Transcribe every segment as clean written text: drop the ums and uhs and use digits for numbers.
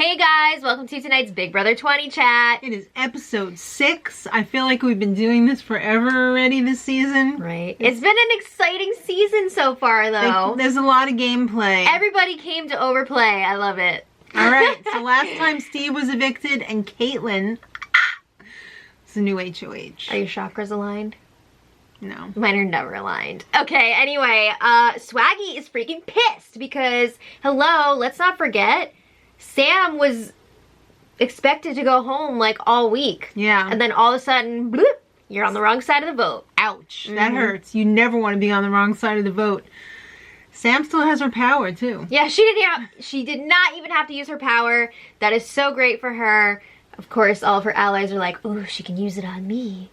Hey guys, welcome to tonight's Big Brother 20 chat. It is episode 6. I feel like we've been doing this forever already this season. Right. It's been an exciting season so far though. There's a lot of gameplay. Everybody came to overplay. I love it. Alright, so last time Steve was evicted and Caitlyn. It's a new HOH. Are your chakras aligned? No. Mine are never aligned. Okay, anyway, Swaggy is freaking pissed because, hello, let's not forget, Sam was expected to go home like all week. Yeah. And then all of a sudden, bloop, you're on the wrong side of the vote. Ouch. That hurts. You never want to be on the wrong side of the vote. Sam still has her power too. Yeah, she did not even have to use her power. That is so great for her. Of course, all of her allies are like, ooh, she can use it on me.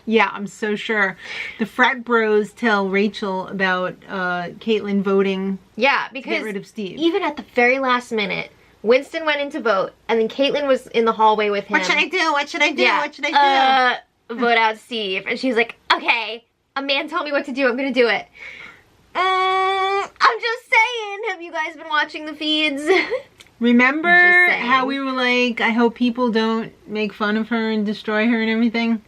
Yeah, I'm so sure. The frat bros tell Rachel about Caitlyn voting to to get rid of Steve. Even at the very last minute, Winston went in to vote, and then Caitlyn was in the hallway with him. What should I do? What should I do? Yeah. What should I do? Vote out Steve. And she's like, okay, a man told me what to do. I'm going to do it. I'm just saying. Have you guys been watching the feeds? Remember how we were like, I hope people don't make fun of her and destroy her and everything?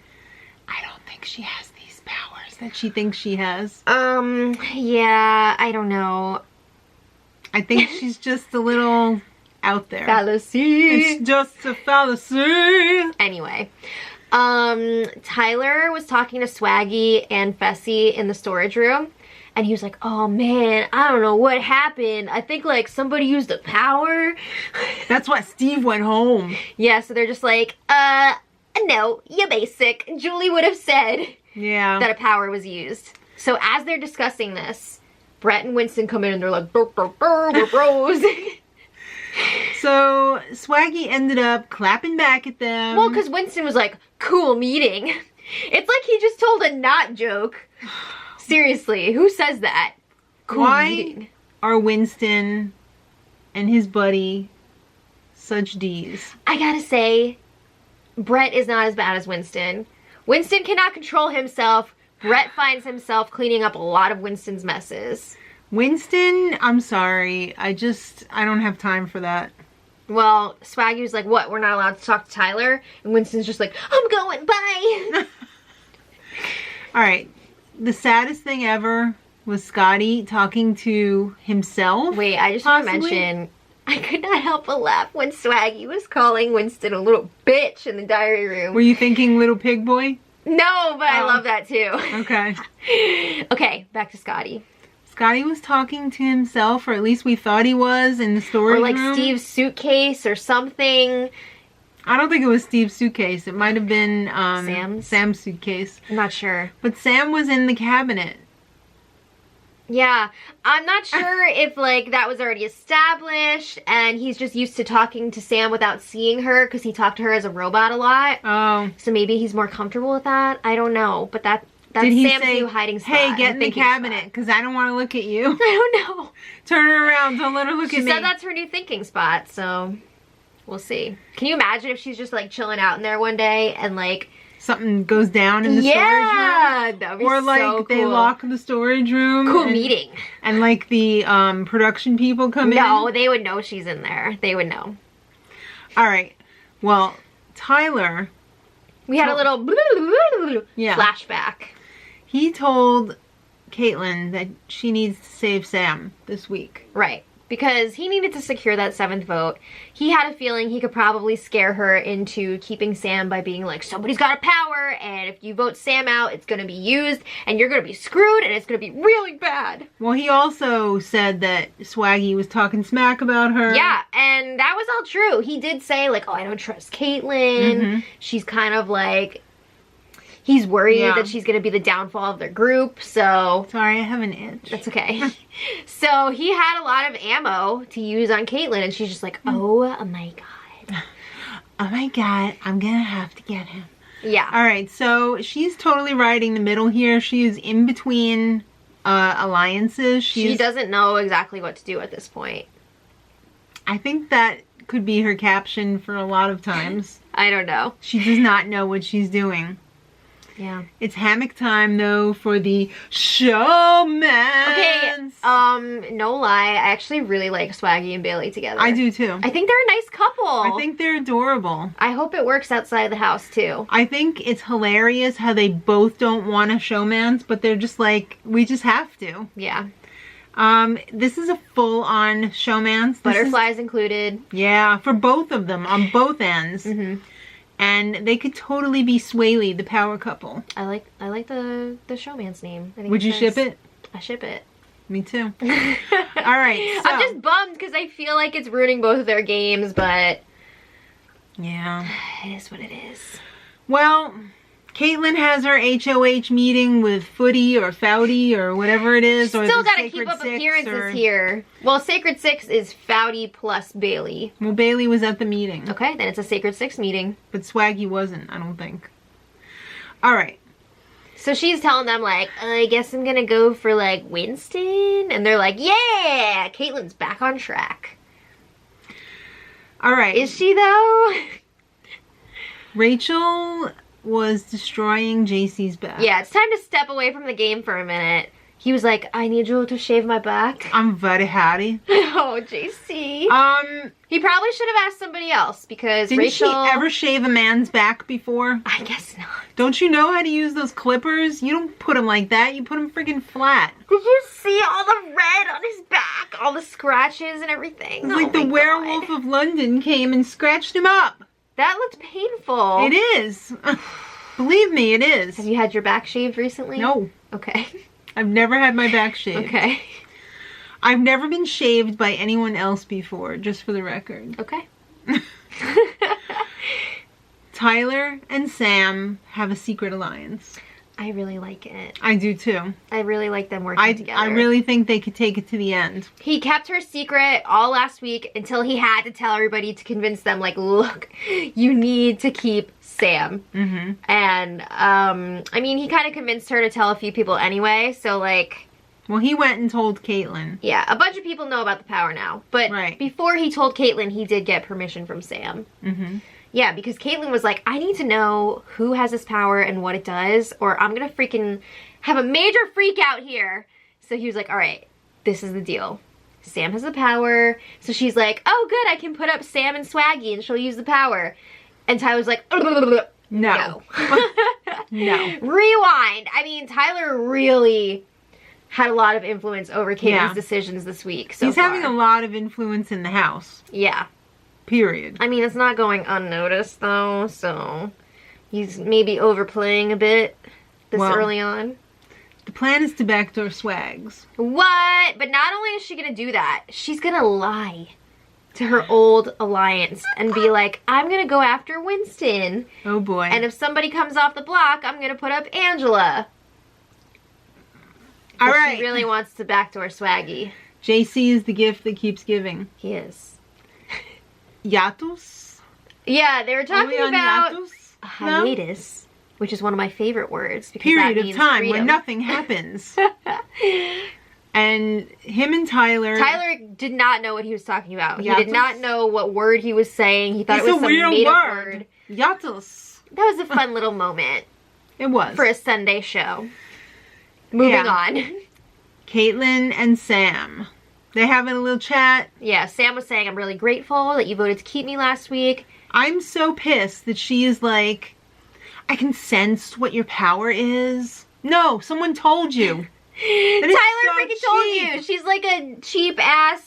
I don't think she has these powers that she thinks she has. Yeah, I don't know. I think she's just a little out there. Fallacy. It's just a fallacy. Anyway, Tyler was talking to Swaggy and Fessy in the storage room. And he was like, oh man, I don't know what happened. I think like somebody used a power. That's why Steve went home. Yeah, so they're just like, no, you're basic. Julie would have said that a power was used. So as they're discussing this, Brett and Winston come in and they're like, burr, burr, burr, we're bros. So Swaggy ended up clapping back at them. Well, because Winston was like, cool meeting. It's like he just told a not joke. Seriously, who says that? Cool meeting. Are Winston and his buddy such D's? I gotta say, Brett is not as bad as Winston. Winston cannot control himself. Brett finds himself cleaning up a lot of Winston's messes. Winston, I'm sorry. I don't have time for that. Well, Swaggy was like, what, we're not allowed to talk to Tyler? And Winston's just like, I'm going, bye! Alright. The saddest thing ever was Scotty talking to himself. Wait, I just want to mention, I could not help but laugh when Swaggy was calling Winston a little bitch in the diary room. Were you thinking little pig boy? No, but I love that too. Okay. Okay, back to Scotty. Scotty was talking to himself, or at least we thought he was, in the storage room. Or like Steve's suitcase or something. I don't think it was Steve's suitcase. It might have been Sam's suitcase. I'm not sure. But Sam was in the cabinet. Yeah, I'm not sure if like that was already established and he's just used to talking to Sam without seeing her because he talked to her as a robot a lot. Oh. So maybe he's more comfortable with that. I don't know. But that's Sam's new hiding spot. Hey, get in the cabinet because I don't want to look at you. I don't know. Turn her around. Don't let her look at me. She said that's her new thinking spot, so we'll see. Can you imagine if she's just like chilling out in there one day and like something goes down in the storage room? Yeah, that would be or like so cool. They lock the storage room. Cool meeting. And like the production people come in. No, they would know she's in there. They would know. All right. Well, Tyler. We had a little flashback. He told Caitlyn that she needs to save Sam this week. Right. Because he needed to secure that 7th vote. He had a feeling he could probably scare her into keeping Sam by being like, somebody's got a power, and if you vote Sam out, it's going to be used, and you're going to be screwed, and it's going to be really bad. Well, he also said that Swaggy was talking smack about her. Yeah, and that was all true. He did say, like, oh, I don't trust Caitlyn. She's kind of like... He's worried that she's going to be the downfall of their group, so... Sorry, I have an itch. That's okay. So he had a lot of ammo to use on Caitlyn, and she's just like, oh my god. Oh my god, I'm going to have to get him. Yeah. Alright, so she's totally riding the middle here. She is in between alliances. She doesn't know exactly what to do at this point. I think that could be her caption for a lot of times. I don't know. She does not know what she's doing. Yeah. It's hammock time, though, for the showman. Okay, no lie, I actually really like Swaggy and Bailey together. I do too. I think they're a nice couple. I think they're adorable. I hope it works outside the house too. I think it's hilarious how they both don't want a showmance, but they're just like, we just have to. Yeah. This is a full-on showmance. Butterflies included. Yeah, for both of them, on both ends. Mm-hmm. And they could totally be Swaley, the power couple. I like the showman's name. I think Would you ship it? I ship it. Me too. All right. So. I'm just bummed because I feel like it's ruining both of their games, but yeah, it is what it is. Well, Caitlyn has her HOH meeting with Footy or Fouty or whatever it is. Still gotta keep up appearances here. Well, Sacred Six is Fouty plus Bailey. Well, Bailey was at the meeting. Okay, then it's a Sacred Six meeting. But Swaggy wasn't, I don't think. All right. So she's telling them, like, I guess I'm gonna go for, like, Winston. And they're like, yeah! Caitlyn's back on track. All right. Is she, though? Rachel was destroying JC's back. Yeah, it's time to step away from the game for a minute. He was like, I need you to shave my back. I'm very happy. Oh, JC. He probably should have asked somebody else because Didn't Rachel... she ever shave a man's back before? I guess not. Don't you know how to use those clippers? You don't put them like that. You put them freaking flat. Did you see all the red on his back? All the scratches and everything? It's like the werewolf of London came and scratched him up. That looked painful. It is. Believe me, it is. Have you had your back shaved recently? No. Okay. I've never had my back shaved. Okay. I've never been shaved by anyone else before, just for the record. Okay. Tyler and Sam have a secret alliance. I really like it. I do too. I really like them working together. I really think they could take it to the end. He kept her secret all last week until he had to tell everybody to convince them, like, look, you need to keep Sam. Mm-hmm. And, I mean, he kind of convinced her to tell a few people anyway, so, like... Well, he went and told Caitlyn. Yeah, a bunch of people know about the power now. But before he told Caitlyn, he did get permission from Sam. Mm-hmm. Yeah, because Caitlyn was like, I need to know who has this power and what it does, or I'm gonna freaking have a major freak out here. So he was like, all right, this is the deal. Sam has the power. So she's like, oh good, I can put up Sam and Swaggy and she'll use the power. And Tyler's like, no. No. Rewind. I mean, Tyler really had a lot of influence over Caitlyn's decisions this week. So he's having a lot of influence in the house. Yeah. Period. I mean, it's not going unnoticed, though, so he's maybe overplaying a bit this early on. The plan is to backdoor Swags. What? But not only is she going to do that, she's going to lie to her old alliance and be like, I'm going to go after Winston. Oh, boy. And if somebody comes off the block, I'm going to put up Angela. All right. She really wants to backdoor Swaggy. JC is the gift that keeps giving. He is. Yatus? Yeah, they were talking about a hiatus, which is one of my favorite words. Because period of time where nothing happens. And him and Tyler did not know what he was talking about. Yatus? He did not know what word he was saying. He thought it was some made-up word. Yatus. That was a fun little moment. It was. For a Sunday show. Moving on. Caitlyn and Sam. They're having a little chat. Yeah, Sam was saying, I'm really grateful that you voted to keep me last week. I'm so pissed that she is like, I can sense what your power is. No, someone told you. Tyler freaking told you. She's like a cheap ass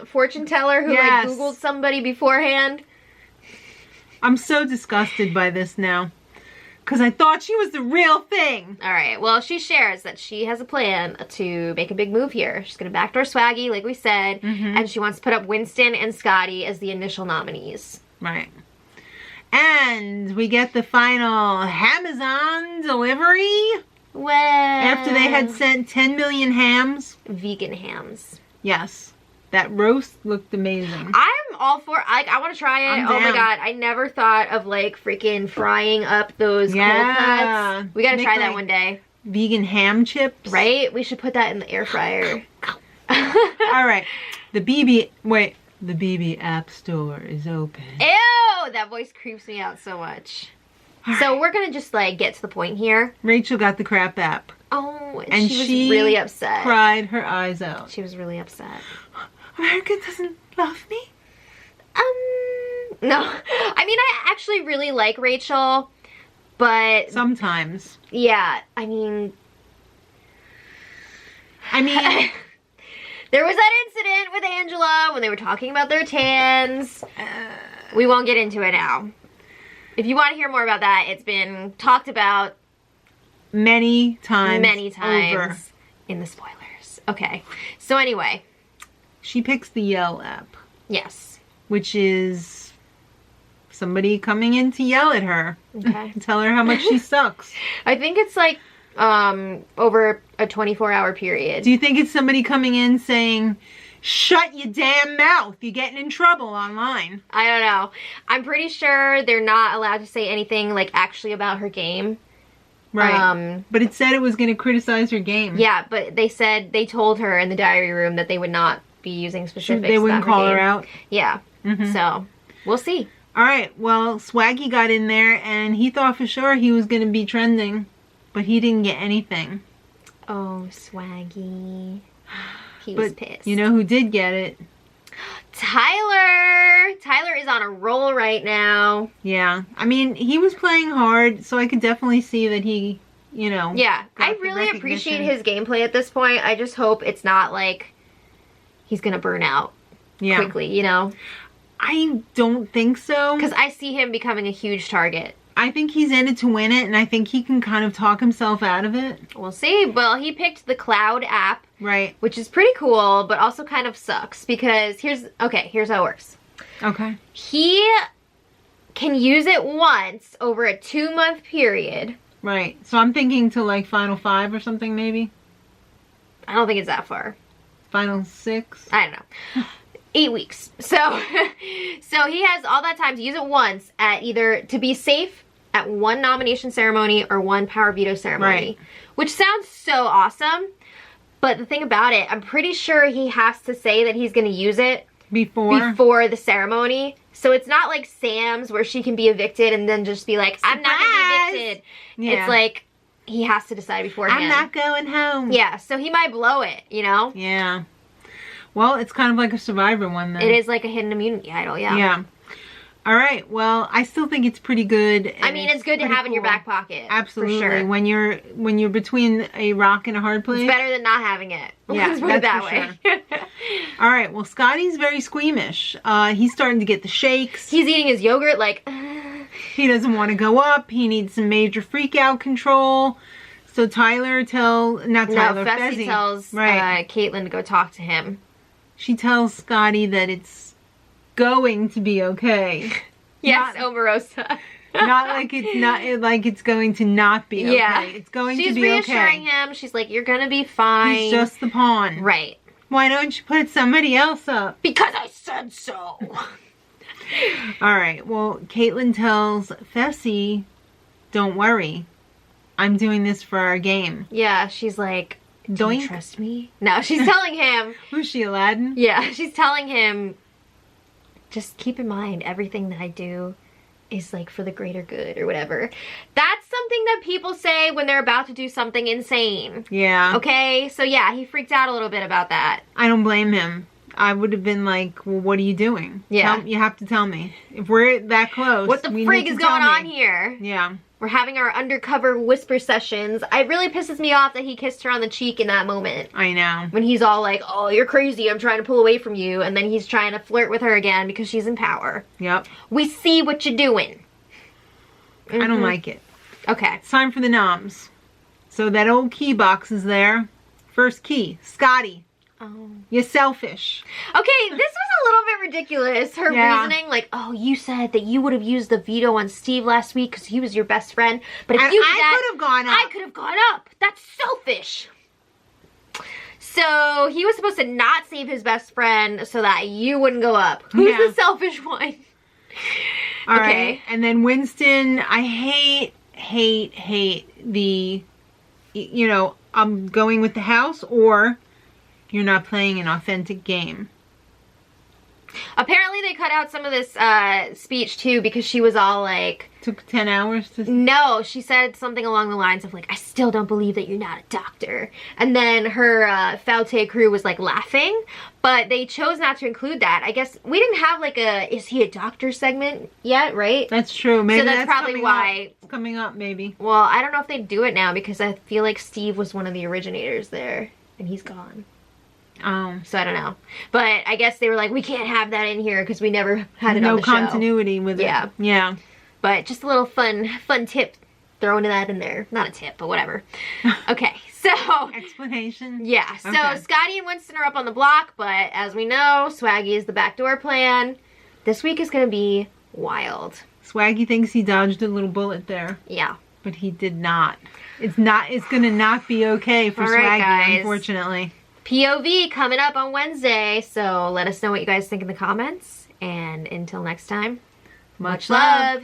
fortune teller who like Googled somebody beforehand. I'm so disgusted by this now. Because I thought she was the real thing. Alright, well, she shares that she has a plan to make a big move here. She's going to backdoor Swaggy, like we said. Mm-hmm. And she wants to put up Winston and Scotty as the initial nominees. Right. And we get the final Amazon delivery. Well, after they had sent 10 million hams. Vegan hams. Yes. That roast looked amazing. I'm all for I want to try it. Oh my god, I never thought of like freaking frying up those cold cuts. We gotta try that one day. Vegan ham chips. Right? We should put that in the air fryer. Alright. The BB app store is open. Ew! That voice creeps me out so much. So we're gonna just like get to the point here. Rachel got the crap app. Oh, and she was really upset. Cried her eyes out. She was really upset. America doesn't love me? No. I mean, I actually really like Rachel, but... Sometimes. Yeah, I mean... There was that incident with Angela when they were talking about their tans. We won't get into it now. If you want to hear more about that, it's been talked about many times over. In the spoilers. Okay. So anyway. She picks the Yell app. Yes. Which is somebody coming in to yell at her. Okay. Tell her how much she sucks. I think it's like over a 24-hour period. Do you think it's somebody coming in saying, shut your damn mouth, you're getting in trouble online? I don't know. I'm pretty sure they're not allowed to say anything like actually about her game. Right. But it said it was going to criticize her game. Yeah, but they told her in the diary room that they would not be using specifics. They wouldn't call her out? Yeah. So, we'll see. All right. Well, Swaggy got in there and he thought for sure he was going to be trending, but he didn't get anything. Oh, Swaggy. He was pissed. You know who did get it? Tyler! Tyler is on a roll right now. Yeah. I mean, he was playing hard, so I could definitely see that he, you know... Yeah. I really appreciate his gameplay at this point. I just hope it's not like he's gonna burn out quickly, you know? I don't think so. Because I see him becoming a huge target. I think he's in it to win it, and I think he can kind of talk himself out of it. We'll see. Well, he picked the Cloud app. Right. Which is pretty cool, but also kind of sucks because here's how it works. Okay. He can use it once over a 2-month period. Right. So I'm thinking to like Final 5 or something maybe? I don't think it's that far. Final 6? I don't know. 8 weeks. So he has all that time to use it once at either to be safe at one nomination ceremony or one power veto ceremony. Right. Which sounds so awesome. But the thing about it, I'm pretty sure he has to say that he's going to use it before the ceremony. So it's not like Sam's where she can be evicted and then just be like, I'm not going to be evicted. Yeah. It's like he has to decide beforehand. I'm not going home. Yeah, so he might blow it, you know? Yeah. Well, it's kind of like a Survivor one then. It is like a hidden immunity idol, yeah. Yeah. All right. Well, I still think it's pretty good. I mean, it's good to have in your back pocket. Absolutely. For sure. When you're between a rock and a hard place. It's better than not having it. Yeah, Let's put it that way. Sure. All right. Well, Scotty's very squeamish. He's starting to get the shakes. He's eating his yogurt like... He doesn't want to go up. He needs some major freak out control. So Fessy tells Caitlin to go talk to him. She tells Scotty that it's going to be okay. Yes, Omarosa. Not like it's going to not be okay. Yeah. It's going to be okay. She's reassuring him. She's like, you're gonna be fine. He's just the pawn. Right. Why don't you put somebody else up? Because I said so. All right. Well, Caitlin tells Fessy, don't worry. I'm doing this for our game. Yeah, she's like, do you trust me? No, she's telling him. Who's she, Aladdin? Yeah, she's telling him, just keep in mind, everything that I do is like for the greater good or whatever. That's something that people say when they're about to do something insane. Yeah. Okay, so yeah, he freaked out a little bit about that. I don't blame him. I would have been like, well, what are you doing? Yeah. You have to tell me. If we're that close, what the frig is going on here? Yeah. We're having our undercover whisper sessions. It really pisses me off that he kissed her on the cheek in that moment. I know. When he's all like, oh, you're crazy, I'm trying to pull away from you. And then he's trying to flirt with her again because she's in power. Yep. We see what you're doing. I don't like it. Okay. It's time for the noms. So that old key box is there. First key, Scotty. Oh. You're selfish. Okay, this was a little bit ridiculous. Her reasoning, like, oh, you said that you would have used the veto on Steve last week because he was your best friend. But if you did that, I could have gone up. I could have gone up. That's selfish. So he was supposed to not save his best friend so that you wouldn't go up. Who's the selfish one? All right. And then Winston, I hate the, you know, I'm going with the house or... You're not playing an authentic game. Apparently they cut out some of this speech too because she was all like... Took 10 hours to... No, she said something along the lines of like, I still don't believe that you're not a doctor. And then her Faute crew was like laughing, but they chose not to include that. I guess we didn't have like a, is he a doctor segment yet, right? That's true. Maybe so that's probably why. It's coming up, maybe. Well, I don't know if they do it now because I feel like Steve was one of the originators there and he's gone. So I don't know, but I guess they were like, we can't have that in here because we never had it on the show. No continuity with it. Yeah. But just a little fun tip, throwing that in there. Not a tip, but whatever. Okay, so explanation. Yeah. So okay. Scotty and Winston are up on the block, but as we know, Swaggy is the backdoor plan. This week is gonna be wild. Swaggy thinks he dodged a little bullet there. Yeah. But he did not. It's gonna not be okay for Swaggy, guys. Unfortunately. POV coming up on Wednesday, so let us know what you guys think in the comments. And until next time, much love.